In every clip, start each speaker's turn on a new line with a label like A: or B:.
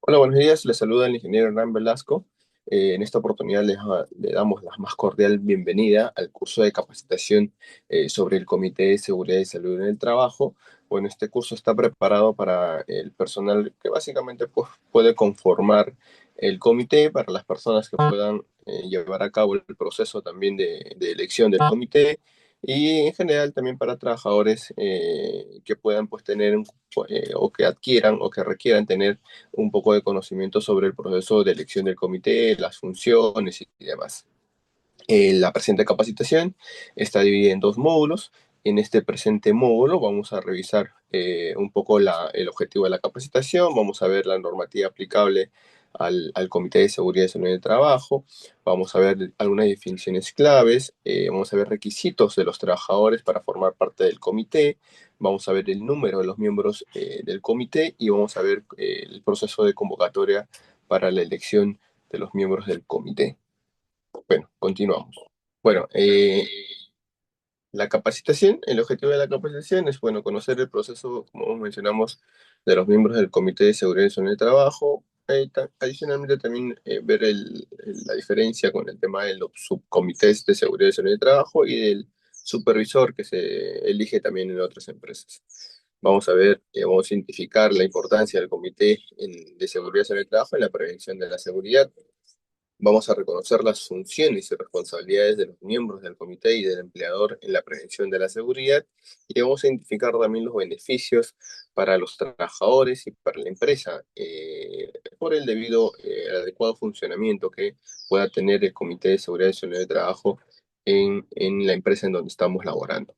A: Hola, buenos días. Les saluda el ingeniero Hernán Velasco. En esta oportunidad le damos la más cordial bienvenida al curso de capacitación sobre el Comité de Seguridad y Salud en el Trabajo. Bueno, este curso está preparado para el personal que básicamente pues, puede conformar el comité, para las personas que puedan llevar a cabo el proceso también de elección del comité y en general también para trabajadores que puedan pues tener o que adquieran o que requieran tener un poco de conocimiento sobre el proceso de elección del comité, las funciones y demás. La presente capacitación está dividida en dos módulos. En este presente módulo vamos a revisar un poco el objetivo de la capacitación, vamos a ver la normativa aplicable al Comité de Seguridad y Salud en el Trabajo, vamos a ver algunas definiciones claves, vamos a ver requisitos de los trabajadores para formar parte del comité, vamos a ver el número de los miembros del comité y vamos a ver el proceso de convocatoria para la elección de los miembros del comité. Bueno, continuamos. Bueno, la capacitación, el objetivo de la capacitación es, bueno, conocer el proceso, como mencionamos, de los miembros del Comité de Seguridad y Salud en el Trabajo. Adicionalmente también ver la diferencia con el tema de los subcomités de seguridad y salud en el trabajo y del supervisor que se elige también en otras empresas. Vamos a ver, vamos a identificar la importancia del Comité de Seguridad y Salud en el Trabajo en la prevención de la seguridad. Vamos a reconocer las funciones y responsabilidades de los miembros del comité y del empleador en la prevención de la seguridad y vamos a identificar también los beneficios para los trabajadores y para la empresa por el debido adecuado funcionamiento que pueda tener el Comité de Seguridad y Salud de Trabajo en la empresa en donde estamos laborando.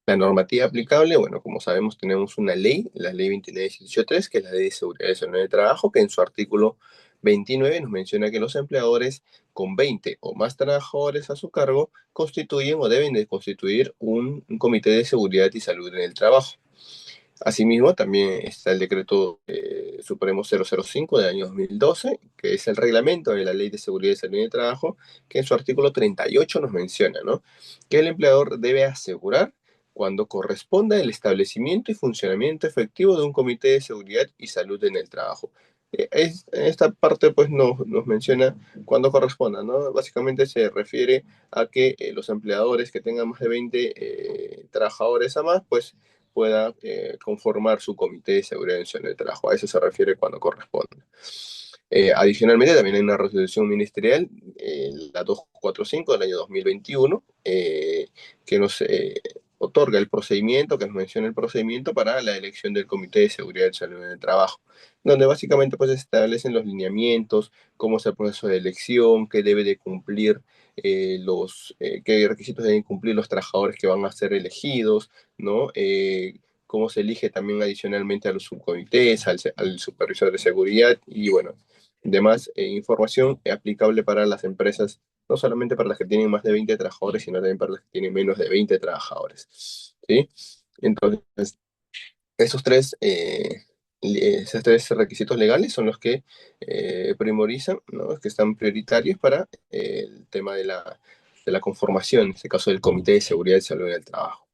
A: La normativa aplicable, bueno, como sabemos, tenemos una ley, la ley 29.18.3, que es la ley de seguridad y salud en el trabajo, que en su artículo 29 nos menciona que los empleadores con 20 o más trabajadores a su cargo constituyen o deben de constituir un comité de seguridad y salud en el trabajo. Asimismo, también está el decreto Supremo 005 del año 2012, que es el reglamento de la Ley de Seguridad y Salud en el Trabajo, que en su artículo 38 nos menciona, ¿no?, que el empleador debe asegurar cuando corresponda el establecimiento y funcionamiento efectivo de un comité de seguridad y salud en el trabajo. Esta parte pues nos menciona cuando corresponda, ¿no? Básicamente se refiere a que los empleadores que tengan más de 20 trabajadores a más, pues pueda conformar su comité de seguridad y salud de trabajo. A eso se refiere cuando corresponde. Adicionalmente, también hay una resolución ministerial, la 245 del año 2021, que nos otorga el procedimiento, que nos menciona el procedimiento para la elección del Comité de Seguridad y Salud en el Trabajo, donde básicamente pues, se establecen los lineamientos, cómo es el proceso de elección, qué debe de cumplir qué requisitos deben cumplir los trabajadores que van a ser elegidos, ¿no? Cómo se elige también adicionalmente a los subcomités, al supervisor de seguridad y bueno, demás información aplicable para las empresas, no solamente para las que tienen más de 20 trabajadores, sino también para las que tienen menos de 20 trabajadores, ¿sí? Entonces, esos tres requisitos legales son los que priorizan, ¿no?, que están prioritarios para el tema de la conformación, en este caso del Comité de Seguridad y Salud en el Trabajo.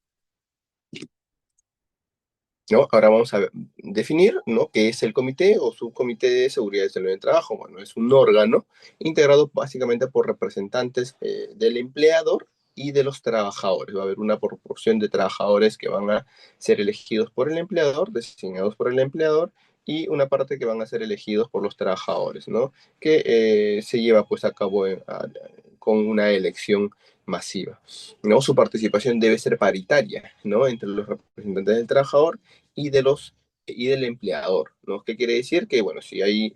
A: ¿No? Ahora vamos a definir, ¿no?, qué es el comité o subcomité de seguridad y salud en el trabajo. Bueno, es un órgano integrado básicamente por representantes del empleador y de los trabajadores. Va a haber una proporción de trabajadores que van a ser elegidos por el empleador, designados por el empleador, y una parte que van a ser elegidos por los trabajadores, ¿no?, que se lleva pues a cabo con una elección masiva, ¿no? Su participación debe ser paritaria, ¿no?, entre los representantes del trabajador y del empleador, ¿no? ¿Qué quiere decir? Que, bueno, si hay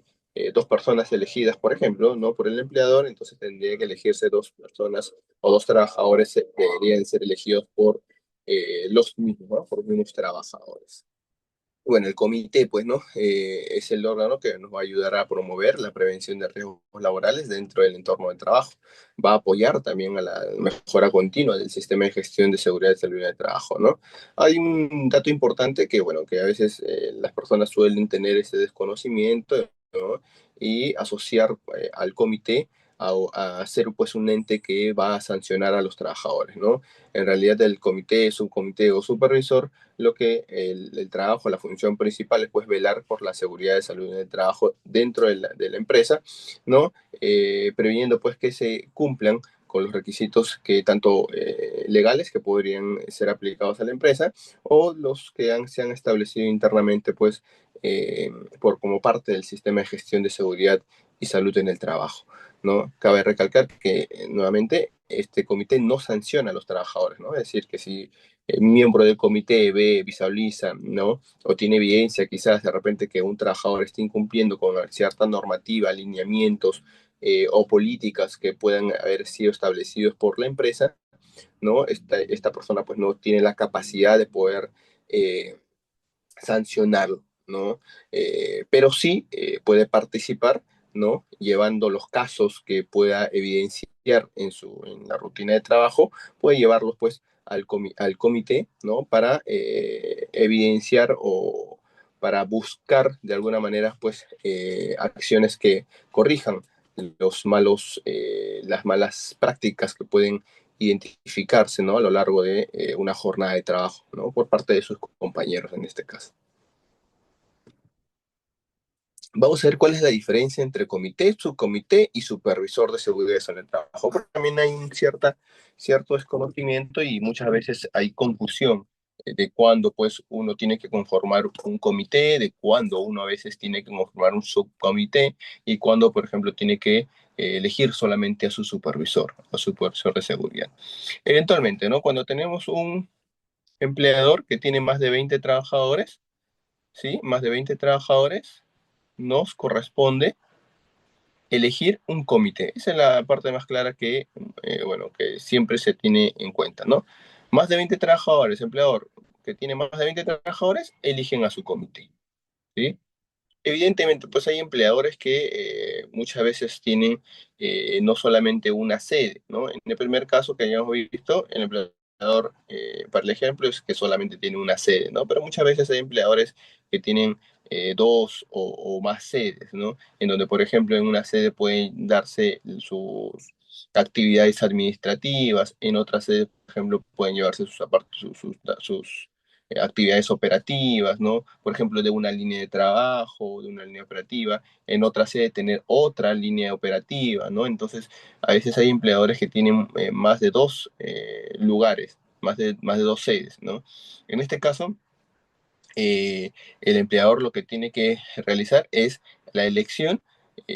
A: dos personas elegidas, por ejemplo, ¿no?, por el empleador, entonces tendría que elegirse dos personas o dos trabajadores que deberían ser elegidos por los mismos, ¿no?, por los mismos trabajadores. Bueno, el comité, pues, ¿no? Es el órgano que nos va a ayudar a promover la prevención de riesgos laborales dentro del entorno del trabajo. Va a apoyar también a la mejora continua del sistema de gestión de seguridad y salud en el trabajo, ¿no? Hay un dato importante que, bueno, que a veces las personas suelen tener ese desconocimiento, ¿no?, y asociar al comité a ser pues un ente que va a sancionar a los trabajadores, ¿no? En realidad el comité, subcomité o supervisor, lo que el trabajo, la función principal es pues velar por la seguridad de salud en el trabajo dentro de la empresa, ¿no? Previniendo pues que se cumplan con los requisitos que tanto legales que podrían ser aplicados a la empresa o los que se han establecido internamente pues como parte del sistema de gestión de seguridad y salud en el trabajo, ¿no? Cabe recalcar que nuevamente este comité no sanciona a los trabajadores, ¿no? Es decir, que si el miembro del comité ve, visualiza, ¿no? O tiene evidencia quizás de repente que un trabajador está incumpliendo con cierta normativa, alineamientos o políticas que puedan haber sido establecidos por la empresa, ¿no? Esta persona pues no tiene la capacidad de poder eh, sancionarlo, ¿no? Pero sí puede participar, ¿no? Llevando los casos que pueda evidenciar en la rutina de trabajo, puede llevarlos pues al comité, ¿no? Para evidenciar o para buscar de alguna manera pues acciones que corrijan las malas prácticas que pueden identificarse, ¿no? A lo largo de una jornada de trabajo, ¿no? Por parte de sus compañeros en este caso. Vamos a ver cuál es la diferencia entre comité, subcomité y supervisor de seguridad en el trabajo. Porque también hay cierto desconocimiento y muchas veces hay confusión de cuándo pues uno tiene que conformar un comité, de cuándo uno a veces tiene que conformar un subcomité y cuándo, por ejemplo, tiene que elegir solamente a su supervisor, a su supervisor de seguridad. Eventualmente, ¿no? Cuando tenemos un empleador que tiene más de 20 trabajadores, ¿sí? Más de 20 trabajadores, nos corresponde elegir un comité. Esa es la parte más clara bueno, que siempre se tiene en cuenta, ¿no? Más de 20 trabajadores, empleador que tiene más de 20 trabajadores, eligen a su comité, ¿sí? Evidentemente, pues hay empleadores que muchas veces tienen no solamente una sede, ¿no? En el primer caso que hayamos visto, el empleador, para el ejemplo, es que solamente tiene una sede, ¿no? Pero muchas veces hay empleadores que tienen dos o más sedes, ¿no? En donde, por ejemplo, en una sede pueden darse sus actividades administrativas, en otra sede, por ejemplo, pueden llevarse sus actividades operativas, ¿no? Por ejemplo, de una línea de trabajo, de una línea operativa, en otra sede tener otra línea operativa, ¿no? Entonces, a veces hay empleadores que tienen más de dos lugares, más de dos sedes, ¿no? En este caso, el empleador lo que tiene que realizar es la elección.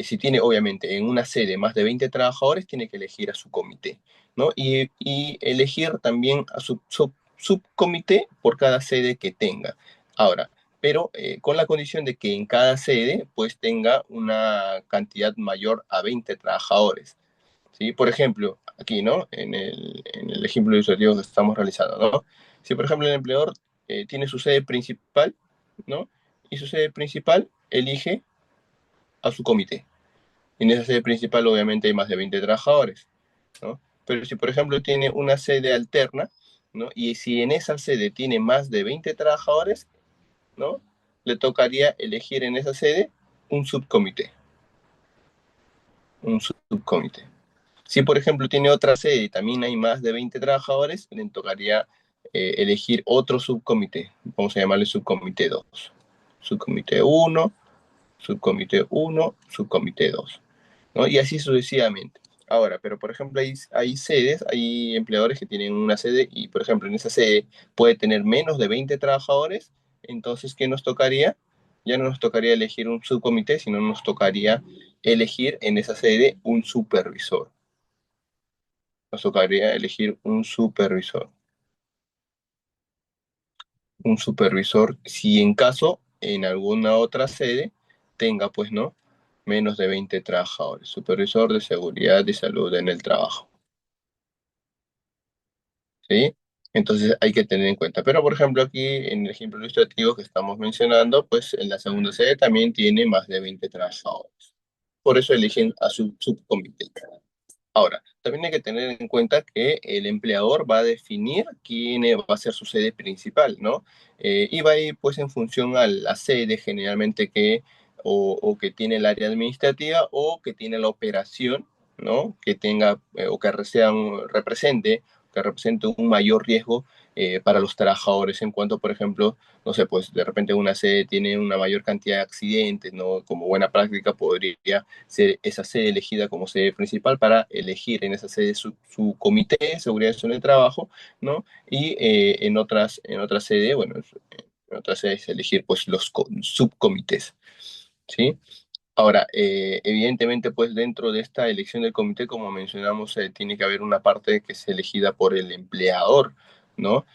A: Si tiene, obviamente, en una sede más de 20 trabajadores, tiene que elegir a su comité, ¿no? Y elegir también a su subcomité por cada sede que tenga. Ahora, pero con la condición de que en cada sede, pues, tenga una cantidad mayor a 20 trabajadores, ¿sí? Por ejemplo, aquí, ¿no? En el ejemplo ilustrativo que estamos realizando, ¿no? Si, por ejemplo, el empleador tiene su sede principal, ¿no? Y su sede principal elige a su comité. En esa sede principal, obviamente, hay más de 20 trabajadores, ¿no? Pero si, por ejemplo, tiene una sede alterna, ¿no? Y si en esa sede tiene más de 20 trabajadores, ¿no? Le tocaría elegir en esa sede un subcomité, un subcomité. Si, por ejemplo, tiene otra sede y también hay más de 20 trabajadores, le tocaría elegir otro subcomité. Vamos a llamarle subcomité 2. Subcomité uno, subcomité uno, subcomité 2, ¿no? Y así sucesivamente. Ahora, pero por ejemplo, hay sedes, hay empleadores que tienen una sede y, por ejemplo, en esa sede puede tener menos de 20 trabajadores. Entonces, ¿qué nos tocaría? Ya no nos tocaría elegir un subcomité, sino nos tocaría elegir en esa sede un supervisor. Nos tocaría elegir un supervisor. Un supervisor, si en caso en alguna otra sede tenga, pues, ¿no? Menos de 20 trabajadores. Supervisor de seguridad y salud en el trabajo, ¿sí? Entonces hay que tener en cuenta. Pero, por ejemplo, aquí en el ejemplo ilustrativo que estamos mencionando, pues en la segunda sede también tiene más de 20 trabajadores. Por eso eligen a su subcomité. Ahora, también hay que tener en cuenta que el empleador va a definir quién va a ser su sede principal, ¿no? Y va a ir pues en función a la sede generalmente o que tiene el área administrativa o que tiene la operación, ¿no? Que tenga o que represente un mayor riesgo para los trabajadores en cuanto, por ejemplo, no sé, pues de repente una sede tiene una mayor cantidad de accidentes, ¿no? Como buena práctica podría ser esa sede elegida como sede principal para elegir en esa sede su comité de seguridad en el trabajo, ¿no? Y en otras sedes, bueno, en otras sedes elegir pues los subcomités, ¿sí? Ahora, evidentemente, pues dentro de esta elección del comité, como mencionamos, tiene que haber una parte que es elegida por el empleador, ¿no?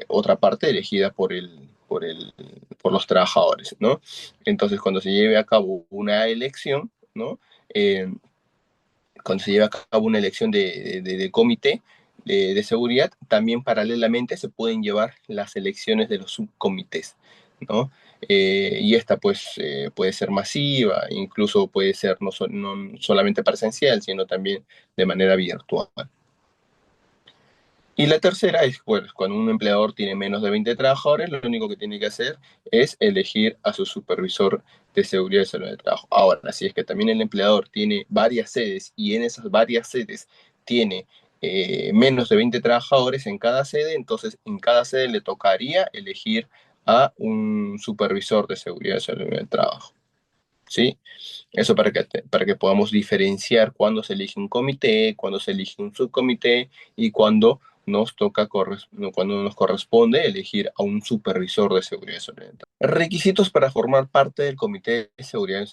A: Otra parte elegida por los trabajadores, ¿no? Entonces, cuando se lleve a cabo una elección, ¿no? Eh, Cuando se lleve a cabo una elección de comité de seguridad, también paralelamente se pueden llevar las elecciones de los subcomités, ¿no? Y esta pues puede ser masiva, incluso puede ser no solamente presencial, sino también de manera virtual. Y la tercera es, pues, cuando un empleador tiene menos de 20 trabajadores, lo único que tiene que hacer es elegir a su supervisor de seguridad y salud del trabajo. Ahora, si es que también el empleador tiene varias sedes y en esas varias sedes tiene menos de 20 trabajadores en cada sede, entonces en cada sede le tocaría elegir a un supervisor de seguridad y salud del trabajo. ¿Sí? Eso para que podamos diferenciar cuándo se elige un comité, cuándo se elige un subcomité y cuándo cuando nos corresponde elegir a un supervisor de seguridad y salud. Requisitos para formar parte del comité de seguridad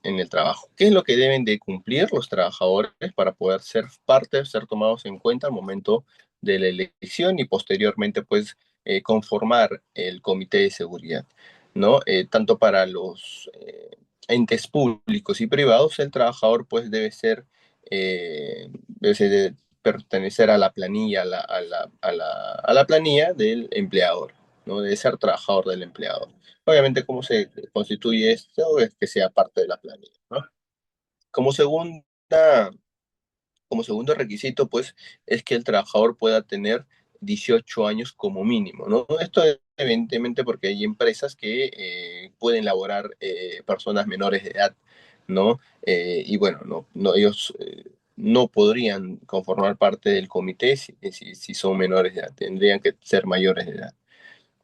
A: en el trabajo. ¿Qué es lo que deben de cumplir los trabajadores para poder ser parte, ser tomados en cuenta al momento de la elección y posteriormente pues conformar el comité de seguridad? ¿No? Tanto para los entes públicos y privados, el trabajador pues debe ser de pertenecer a la planilla, a la planilla del empleador, ¿no? Debe ser trabajador del empleador. Obviamente, ¿cómo se constituye esto? Es que sea parte de la planilla, ¿no? Como segunda como segundo requisito, pues, es que el trabajador pueda tener 18 años como mínimo, ¿no? Esto es evidentemente porque hay empresas que pueden laborar personas menores de edad, ¿no? Y bueno, ellos no podrían conformar parte del comité si son menores de edad, tendrían que ser mayores de edad,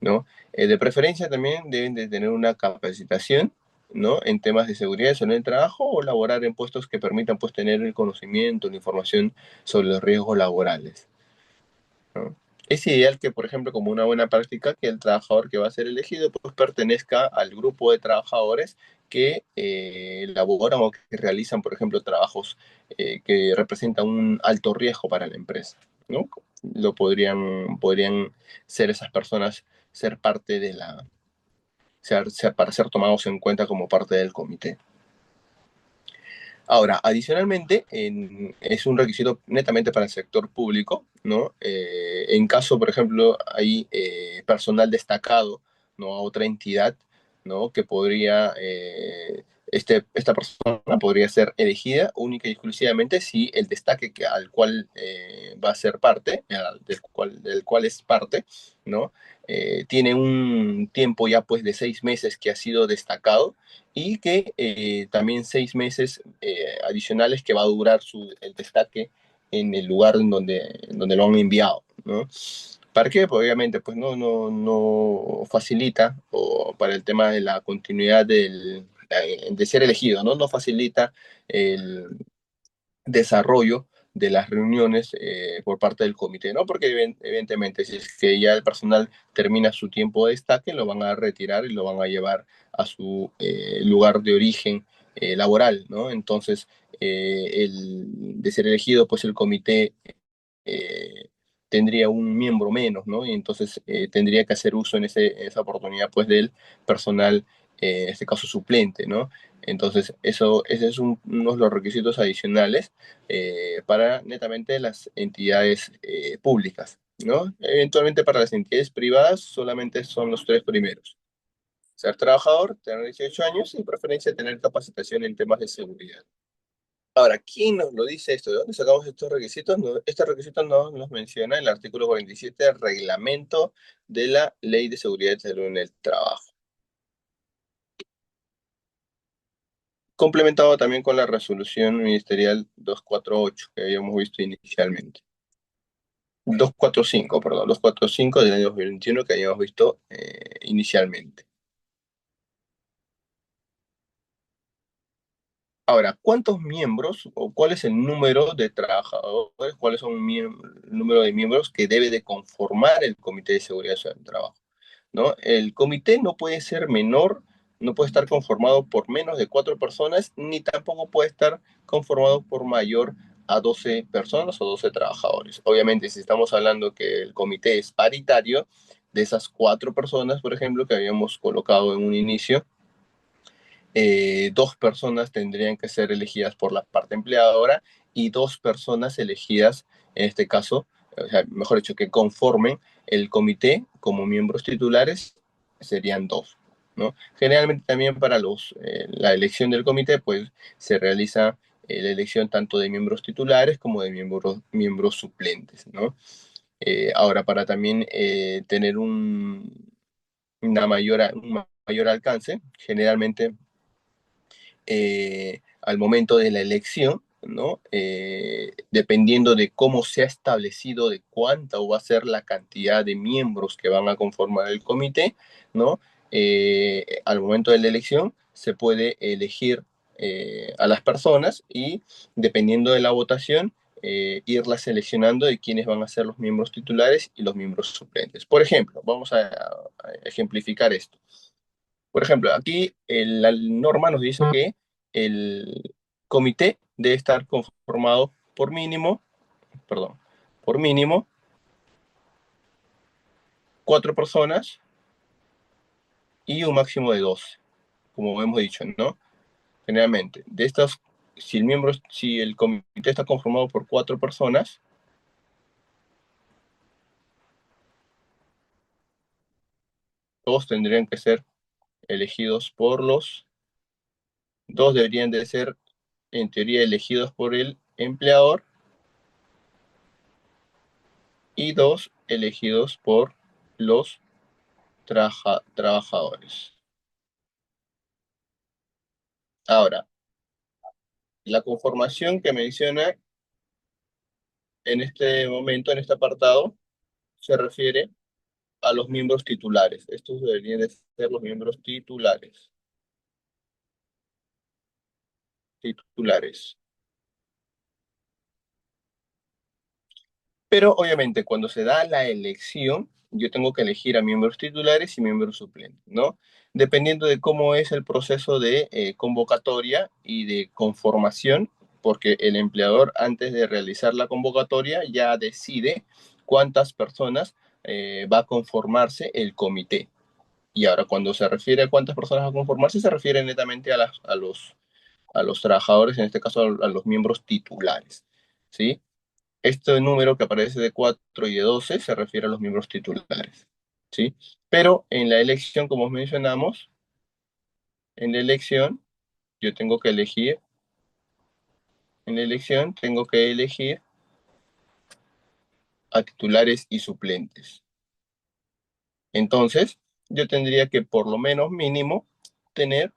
A: ¿no? De preferencia también deben de tener una capacitación, ¿no? En temas de seguridad en el trabajo o laborar en puestos que permitan pues tener el conocimiento, la información sobre los riesgos laborales, ¿no? Es ideal que, por ejemplo, como una buena práctica, que el trabajador que va a ser elegido pues pertenezca al grupo de trabajadores que elaboran o que realizan, por ejemplo, trabajos que representan un alto riesgo para la empresa, ¿no? Podrían ser esas personas, ser parte de para ser tomados en cuenta como parte del comité. Ahora, adicionalmente, es un requisito netamente para el sector público, ¿no? En caso, por ejemplo, hay personal destacado, ¿no? A otra entidad, ¿no? Que esta persona podría ser elegida única y exclusivamente si el destaque al cual va a ser parte, del cual es parte, ¿no? Tiene un tiempo ya pues de 6 meses que ha sido destacado y que también 6 meses adicionales que va a durar el destaque en el lugar en donde lo han enviado, ¿no? ¿Para qué? Pues obviamente pues no facilita o para el tema de la continuidad de ser elegido, ¿no? No facilita el desarrollo de las reuniones por parte del comité, ¿no? Porque evidentemente si es que ya el personal termina su tiempo de destaque, lo van a retirar y lo van a llevar a su lugar de origen laboral, ¿no? Entonces, de ser elegido, pues el comité eh, tendría un miembro menos, ¿no? Y entonces tendría que hacer uso en esa oportunidad, pues, del personal, en este caso suplente, ¿no? Entonces, ese es uno de los requisitos adicionales para netamente las entidades públicas, ¿no? Eventualmente para las entidades privadas solamente son los tres primeros. Ser trabajador, tener 18 años y preferencia tener capacitación en temas de seguridad. Ahora, ¿quién nos lo dice esto? ¿De dónde sacamos estos requisitos? Este requisito nos menciona el artículo 47 del reglamento de la Ley de Seguridad y Salud en el Trabajo. complementado también con la resolución ministerial 248 que habíamos visto inicialmente. 245, perdón, 245 del año 2021 que habíamos visto inicialmente. Ahora, ¿cuántos miembros o cuál es el número de trabajadores, cuáles son el número de miembros que debe de conformar el Comité de Seguridad del Trabajo? ¿No? El comité no puede ser menor, no puede estar conformado por menos de 4 personas, ni tampoco puede estar conformado por mayor a 12 personas o 12 trabajadores. Obviamente, si estamos hablando que el comité es paritario, de esas 4 personas, por ejemplo, que habíamos colocado en un inicio, 2 personas tendrían que ser elegidas por la parte empleadora y 2 personas elegidas, en este caso, o sea, mejor dicho, que conformen el comité como miembros titulares, serían dos, ¿no? Generalmente también para la elección del comité, pues se realiza la elección tanto de miembros titulares como de miembros suplentes, ¿no? Ahora, para también tener un mayor alcance, generalmente al momento de la elección, ¿no? Dependiendo de cómo se ha establecido de cuánta va a ser la cantidad de miembros que van a conformar el comité, ¿no? Al momento de la elección se puede elegir a las personas y dependiendo de la votación, irlas seleccionando de quiénes van a ser los miembros titulares y los miembros suplentes. Por ejemplo, vamos a ejemplificar esto. Por ejemplo, aquí la norma nos dice que el comité debe estar conformado por mínimo, perdón, por mínimo 4 personas y un máximo de 12, como hemos dicho, ¿no? Generalmente, de estas, si el comité está conformado por 4 personas, todos tendrían que ser elegidos dos deberían de ser, en teoría, elegidos por el empleador y 2 elegidos por los trabajadores. Ahora, la conformación que menciona en este momento, en este apartado, se refiere a los miembros titulares. Estos deberían de ser los miembros titulares. Titulares. Pero obviamente cuando se da la elección, yo tengo que elegir a miembros titulares y miembros suplentes, ¿no? Dependiendo de cómo es el proceso de convocatoria y de conformación, porque el empleador antes de realizar la convocatoria ya decide cuántas personas va a conformarse el comité. Y ahora cuando se refiere a cuántas personas va a conformarse, se refiere netamente a los trabajadores, en este caso a los miembros titulares, ¿sí? Este número que aparece de 4 y de 12 se refiere a los miembros titulares, ¿sí? Pero en la elección, como mencionamos, en la elección yo tengo que elegir, en la elección tengo que elegir a titulares y suplentes. Entonces, yo tendría que por lo menos mínimo tener,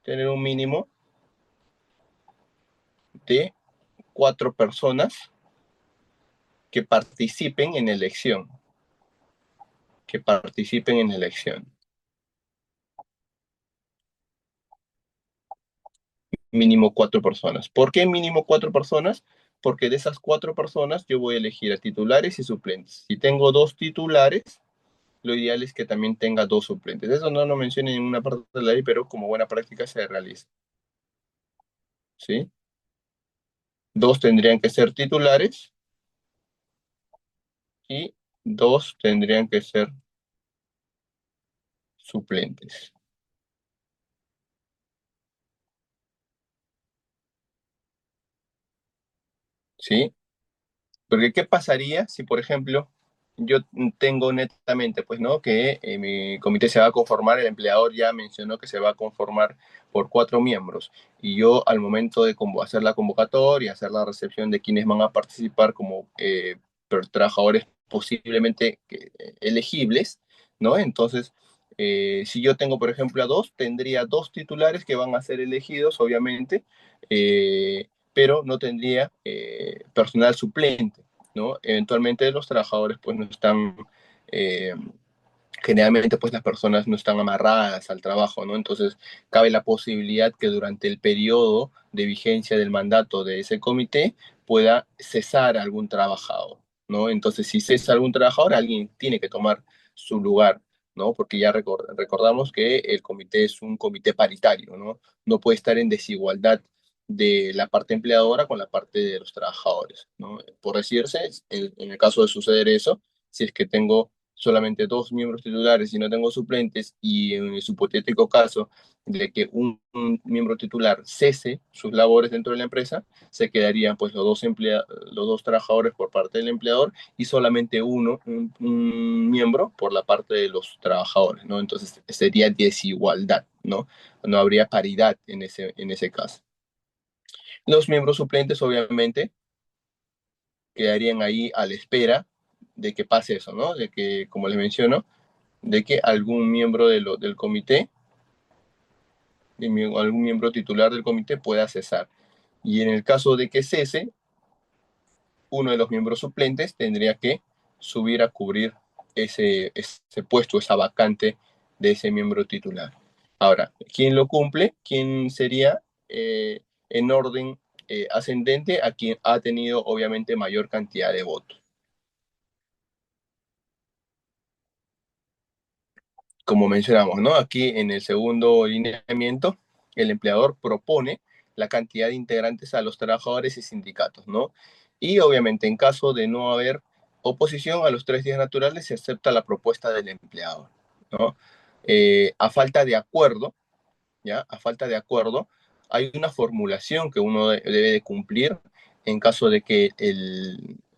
A: tener un mínimo de 4 personas que participen en elección, que participen en elección. Mínimo 4 personas. ¿Por qué mínimo 4 personas? Porque de esas 4 personas yo voy a elegir a titulares y suplentes. Si tengo 2 titulares, lo ideal es que también tenga 2 suplentes. Eso no lo menciona en ninguna parte de la ley, pero como buena práctica se realiza. ¿Sí? 2 tendrían que ser titulares y 2 tendrían que ser suplentes. ¿Sí? Porque ¿qué pasaría si, por ejemplo, yo tengo netamente, pues, ¿no? Que mi comité se va a conformar, el empleador ya mencionó que se va a conformar por 4 miembros, y yo al momento de hacer la convocatoria, hacer la recepción de quienes van a participar como trabajadores posiblemente elegibles, ¿no? Entonces, Si yo tengo, por ejemplo, a dos, tendría dos titulares que van a ser elegidos, obviamente, pero no tendría personal suplente, ¿no? Eventualmente los trabajadores pues no están, eh, generalmente pues las personas no están amarradas al trabajo, ¿no? Entonces cabe la posibilidad que durante el periodo de vigencia del mandato de ese comité pueda cesar algún trabajador, ¿no? Entonces si cesa algún trabajador, alguien tiene que tomar su lugar, ¿no? Porque ya recordamos que el comité es un comité paritario, ¿no? No puede estar en desigualdad de la parte empleadora con la parte de los trabajadores, ¿no? Por decirse, en el caso de suceder eso, si es que tengo solamente dos miembros titulares y no tengo suplentes, y en su hipotético caso de que un miembro titular cese sus labores dentro de la empresa, se quedarían pues los dos trabajadores por parte del empleador y solamente un miembro por la parte de los trabajadores, ¿no? Entonces sería desigualdad, ¿no? No habría paridad en ese caso. Los miembros suplentes, obviamente, quedarían ahí a la espera de que pase eso, ¿no? De que, como les menciono, de que algún miembro del comité, algún miembro titular del comité pueda cesar. Y en el caso de que cese, uno de los miembros suplentes tendría que subir a cubrir ese puesto, esa vacante de ese miembro titular. Ahora, ¿quién lo cumple? ¿Quién sería en orden ascendente a quien ha tenido obviamente mayor cantidad de votos? Como mencionamos, ¿no? Aquí en el segundo lineamiento, el empleador propone la cantidad de integrantes a los trabajadores y sindicatos, ¿no? Y obviamente en caso de no haber oposición a los 3 días naturales, se acepta la propuesta del empleador, ¿no? A falta de acuerdo, ¿ya? A falta de acuerdo, hay una formulación que uno debe de cumplir en caso de que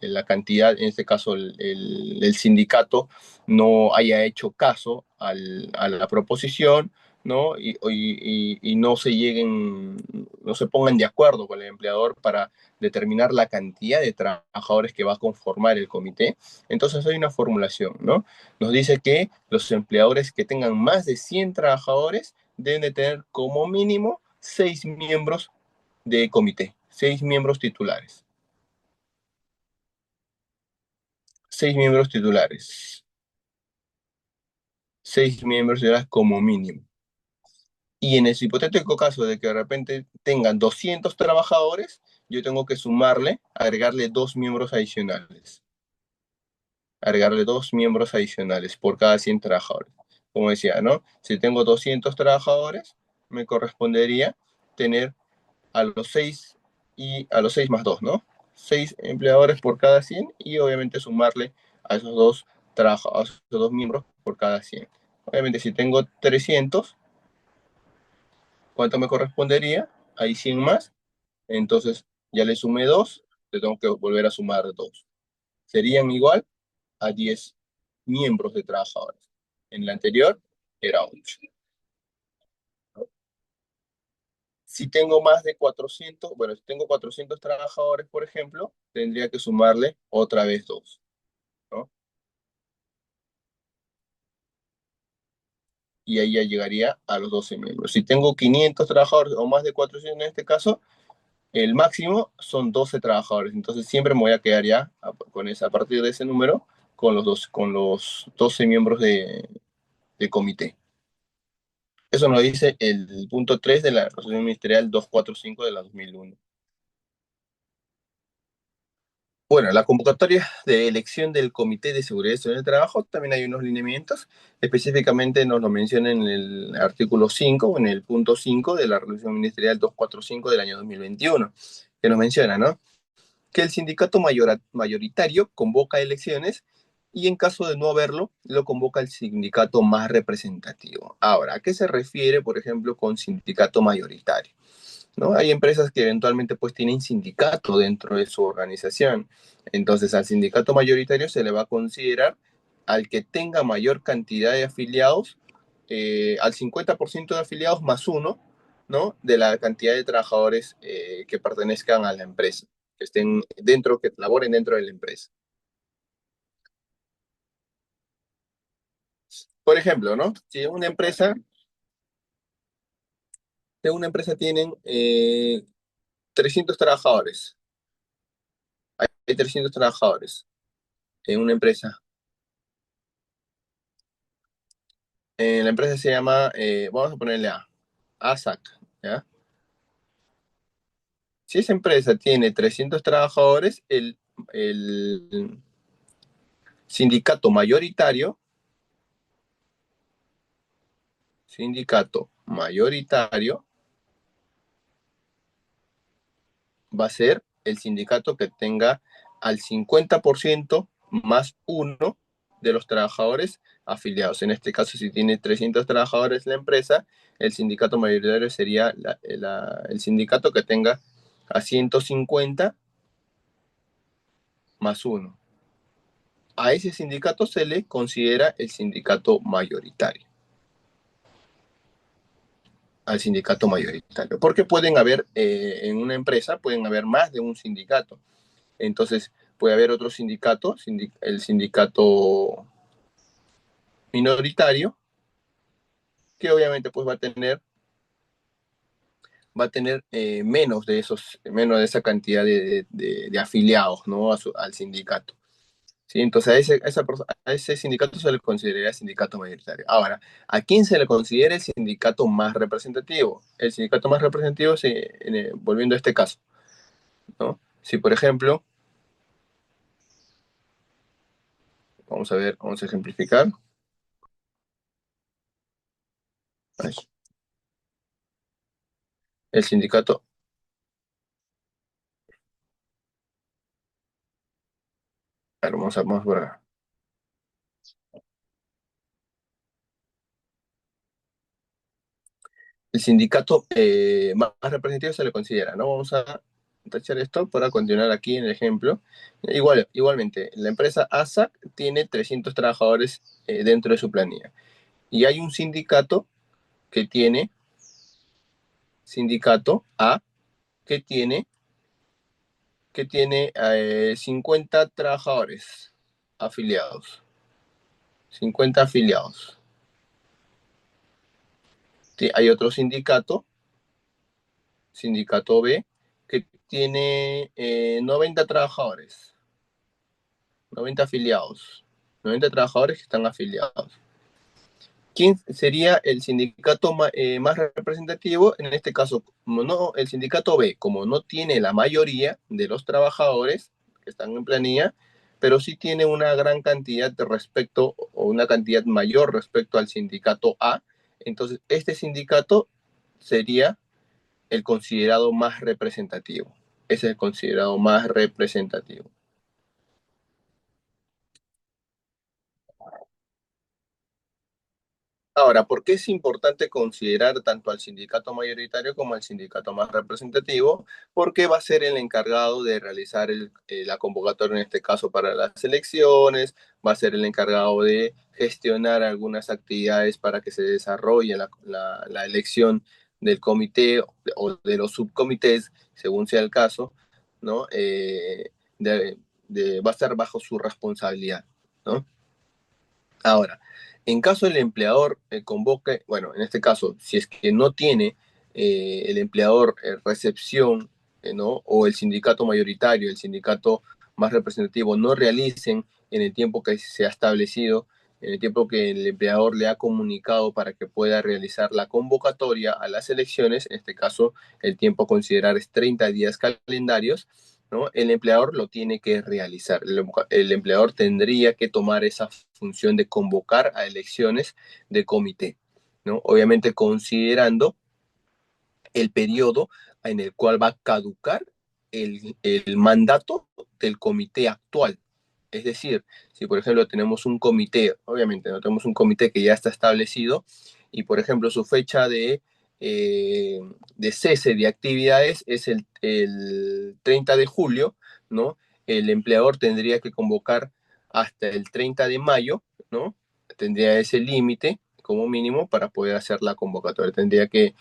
A: la cantidad, en este caso el sindicato, no haya hecho caso a la proposición, ¿no? Y no se lleguen, no se pongan de acuerdo con el empleador para determinar la cantidad de trabajadores que va a conformar el comité. Entonces hay una formulación, ¿no? Nos dice que los empleadores que tengan más de 100 trabajadores deben de tener como mínimo 6 miembros de comité, 6 miembros titulares. 6 miembros titulares. 6 miembros titulares como mínimo. Y en el hipotético caso de que de repente tengan 200 trabajadores, yo tengo que sumarle, agregarle 2 miembros adicionales. Agregarle 2 miembros adicionales por cada 100 trabajadores. Como decía, ¿no? Si tengo 200 trabajadores, me correspondería tener a los 6 más 2, ¿no? 6 empleadores por cada 100 y obviamente sumarle a esos dos trabajadores, a esos dos miembros por cada 100. Obviamente si tengo 300, ¿cuánto me correspondería? Hay 100 más, entonces ya le sumé 2, le tengo que volver a sumar 2. Serían igual a 10 miembros de trabajadores. En la anterior era 8. Si tengo más de 400, bueno, si tengo 400 trabajadores, por ejemplo, tendría que sumarle otra vez 2, ¿no? Y ahí ya llegaría a los 12 miembros. Si tengo 500 trabajadores o más de 400 en este caso, el máximo son 12 trabajadores. Entonces siempre me voy a quedar ya a partir de ese número con los 12 miembros de comité. Eso nos dice el punto 3 de la resolución ministerial 245 de la 2001. Bueno, la convocatoria de elección del Comité de Seguridad y Salud del Trabajo también hay unos lineamientos, específicamente nos lo menciona en el artículo 5 o en el punto 5 de la resolución ministerial 245 del año 2021, que nos menciona, ¿no? Que el sindicato mayoritario convoca elecciones y en caso de no haberlo, lo convoca el sindicato más representativo. Ahora, ¿a qué se refiere, por ejemplo, con sindicato mayoritario? ¿No? Hay empresas que eventualmente pues tienen sindicato dentro de su organización. Entonces al sindicato mayoritario se le va a considerar al que tenga mayor cantidad de afiliados, al 50% de afiliados más uno, ¿no? De la cantidad de trabajadores que pertenezcan a la empresa, que estén dentro, que laboren dentro de la empresa. Por ejemplo, ¿no? Si una empresa tienen 300 trabajadores, hay 300 trabajadores en una empresa. La empresa se llama, vamos a ponerle ASAC, ¿ya? Si esa empresa tiene 300 trabajadores, el sindicato mayoritario, sindicato mayoritario va a ser el sindicato que tenga al 50% más uno de los trabajadores afiliados. En este caso, si tiene 300 trabajadores la empresa, el sindicato mayoritario sería el sindicato que tenga a 150 más uno. A ese sindicato se le considera el sindicato mayoritario, al sindicato mayoritario, porque pueden haber, en una empresa, pueden haber más de un sindicato. Entonces, puede haber otro sindicato, el sindicato minoritario, que obviamente pues va a tener menos de esa cantidad de afiliados, ¿no? Al sindicato. ¿Sí? Entonces a ese sindicato se le consideraría sindicato mayoritario. Ahora, ¿a quién se le considera el sindicato más representativo? El sindicato más representativo, volviendo a este caso, ¿no? Si, por ejemplo, vamos a ver, vamos a ejemplificar. Ay, el sindicato, a ver, vamos a ver acá. El sindicato más representativo se le considera, ¿no? Vamos a tachar esto para continuar aquí en el ejemplo. Igualmente, la empresa ASAC tiene 300 trabajadores dentro de su planilla. Y hay un que tiene, sindicato A, que tiene, que tiene 50 trabajadores afiliados. 50 afiliados. Hay otro sindicato B, que tiene 90 trabajadores. 90 afiliados, 90 trabajadores que están afiliados. ¿Quién sería el sindicato más representativo? En este caso, como no, el sindicato B, como no tiene la mayoría de los trabajadores que están en planilla, pero sí tiene una gran cantidad o una cantidad mayor respecto al sindicato A, entonces este sindicato sería el considerado más representativo. Es el considerado más representativo. Ahora, ¿por qué es importante considerar tanto al sindicato mayoritario como al sindicato más representativo? Porque va a ser el encargado de realizar la convocatoria, en este caso, para las elecciones, va a ser el encargado de gestionar algunas actividades para que se desarrolle la elección del comité o de los subcomités, según sea el caso, ¿no? Va a estar bajo su responsabilidad, ¿no? Ahora, en caso el empleador convoque, bueno, en este caso, si es que no tiene el empleador recepción, ¿no? O el sindicato mayoritario, el sindicato más representativo no realicen en el tiempo que se ha establecido, en el tiempo que el empleador le ha comunicado para que pueda realizar la convocatoria a las elecciones, en este caso el tiempo a considerar es 30 días calendarios, ¿no? El empleador lo tiene que realizar. El empleador tendría que tomar esa función de convocar a elecciones de comité, ¿no? Obviamente considerando el periodo en el cual va a caducar el mandato del comité actual. Es decir, si por ejemplo tenemos un comité, obviamente no tenemos un comité que ya está establecido y por ejemplo su fecha de cese de actividades es el 30 de julio, ¿no? El empleador tendría que convocar hasta el 30 de mayo, ¿no? Tendría ese límite como mínimo para poder hacer la convocatoria. Tendría que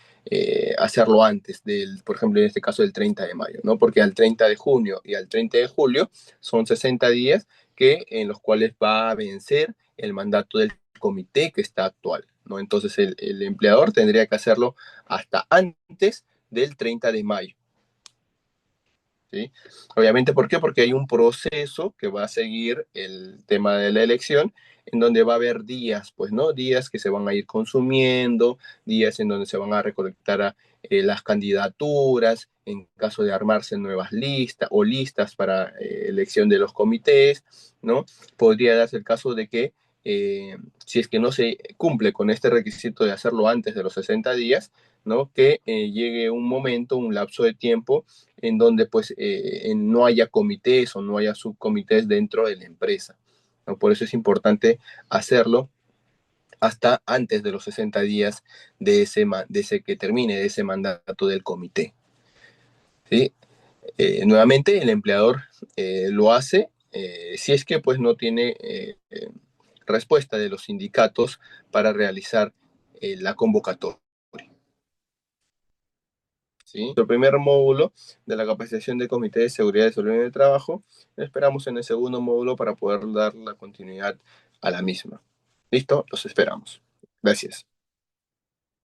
A: hacerlo antes por ejemplo, en este caso, del 30 de mayo, ¿no? Porque al 30 de junio y al 30 de julio son 60 días en los cuales va a vencer el mandato del comité que está actual, ¿no? Entonces el empleador tendría que hacerlo hasta antes del 30 de mayo. ¿Sí? Obviamente, ¿por qué? Porque hay un proceso que va a seguir el tema de la elección, en donde va a haber días, pues, ¿no? Días que se van a ir consumiendo, días en donde se van a recolectar las candidaturas, en caso de armarse nuevas listas o listas para elección de los comités, ¿no? Podría darse el caso de que si es que no se cumple con este requisito de hacerlo antes de los 60 días, ¿no? Que llegue un momento, un lapso de tiempo en donde pues no haya comités o no haya subcomités dentro de la empresa, ¿no? Por eso es importante hacerlo hasta antes de los 60 días de ese que termine, de ese mandato del comité. ¿Sí? Nuevamente, el empleador lo hace si es que pues no tiene respuesta de los sindicatos para realizar la convocatoria. ¿Sí? El primer módulo de la capacitación de Comité de Seguridad y Salud en el Trabajo. Esperamos en el segundo módulo para poder dar la continuidad a la misma. ¿Listo? Los esperamos. Gracias.